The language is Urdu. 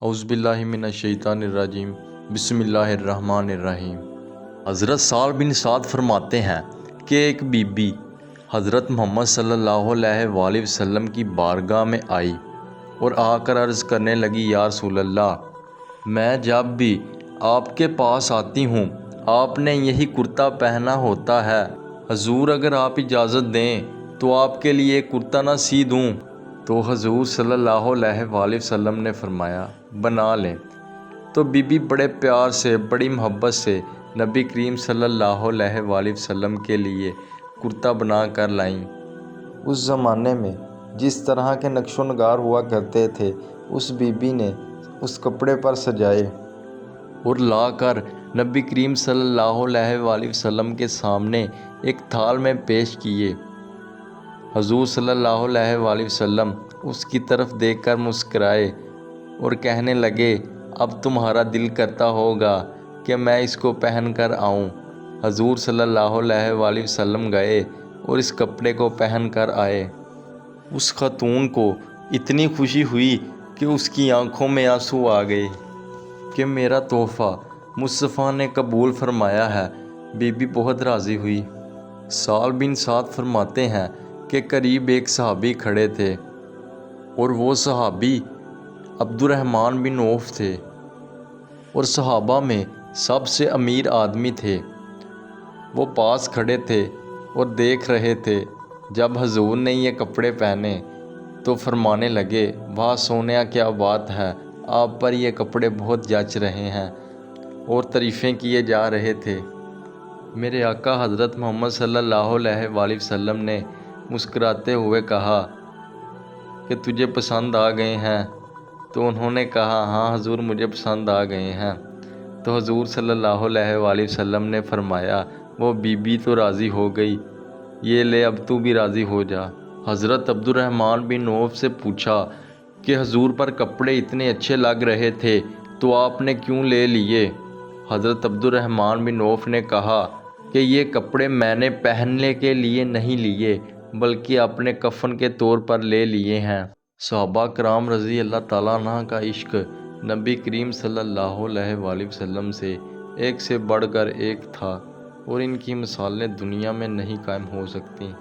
اعوذ باللہ من الشیطان الرجیم بسم اللہ الرحمن الرحیم۔ حضرت سہل بن سعد فرماتے ہیں کہ ایک بی بی حضرت محمد صلی اللہ علیہ وآلہ وسلم کی بارگاہ میں آئی اور آ کر عرض کرنے لگی، یا رسول اللہ، میں جب بھی آپ کے پاس آتی ہوں آپ نے یہی کرتا پہنا ہوتا ہے، حضور اگر آپ اجازت دیں تو آپ کے لیے کرتا نہ سی دوں؟ تو حضور صلی اللہ علیہ وآلہ وسلم نے فرمایا، بنا لیں۔ تو بی بی بڑے پیار سے، بڑی محبت سے نبی کریم صلی اللہ علیہ وآلہ وسلم کے لیے کرتا بنا کر لائیں۔ اس زمانے میں جس طرح کے نقش و نگار ہوا کرتے تھے اس بی بی نے اس کپڑے پر سجائے اور لا کر نبی کریم صلی اللہ علیہ وآلہ وسلم کے سامنے ایک تھال میں پیش کیے۔ حضور صلی اللہ علیہ وآلہ وسلم اس کی طرف دیکھ کر مسکرائے اور کہنے لگے، اب تمہارا دل کرتا ہوگا کہ میں اس کو پہن کر آؤں۔ حضور صلی اللہ علیہ وآلہ وسلم گئے اور اس کپڑے کو پہن کر آئے۔ اس خاتون کو اتنی خوشی ہوئی کہ اس کی آنکھوں میں آنسو آ گئے کہ میرا تحفہ مصطفیٰ نے قبول فرمایا ہے۔ بی بی بہت راضی ہوئی۔ سہل بن سعد فرماتے ہیں کہ قریب ایک صحابی کھڑے تھے اور وہ صحابی عبد الرحمن بن عوف تھے اور صحابہ میں سب سے امیر آدمی تھے۔ وہ پاس کھڑے تھے اور دیکھ رہے تھے۔ جب حضور نے یہ کپڑے پہنے تو فرمانے لگے، واہ سونیا، کیا بات ہے، آپ پر یہ کپڑے بہت جچ رہے ہیں، اور تعریفیں کیے جا رہے تھے۔ میرے آقا حضرت محمد صلی اللہ علیہ وآلہ وسلم نے مسکراتے ہوئے کہا کہ تجھے پسند آ گئے ہیں؟ تو انہوں نے کہا، ہاں حضور مجھے پسند آ گئے ہیں۔ تو حضور صلی اللہ علیہ وآلہ وسلم نے فرمایا، وہ بی بی تو راضی ہو گئی، یہ لے اب تو بھی راضی ہو جا۔ حضرت عبد الرحمن بن عوف سے پوچھا کہ حضور پر کپڑے اتنے اچھے لگ رہے تھے تو آپ نے کیوں لے لیے؟ حضرت عبد الرحمن بن عوف نے کہا کہ یہ کپڑے میں نے پہننے کے لیے نہیں لیے بلکہ اپنے کفن کے طور پر لے لیے ہیں۔ صحابہ کرام رضی اللہ تعالیٰ عنہ کا عشق نبی کریم صلی اللہ علیہ وآلہ وسلم سے ایک سے بڑھ کر ایک تھا اور ان کی مثالیں دنیا میں نہیں قائم ہو سکتی۔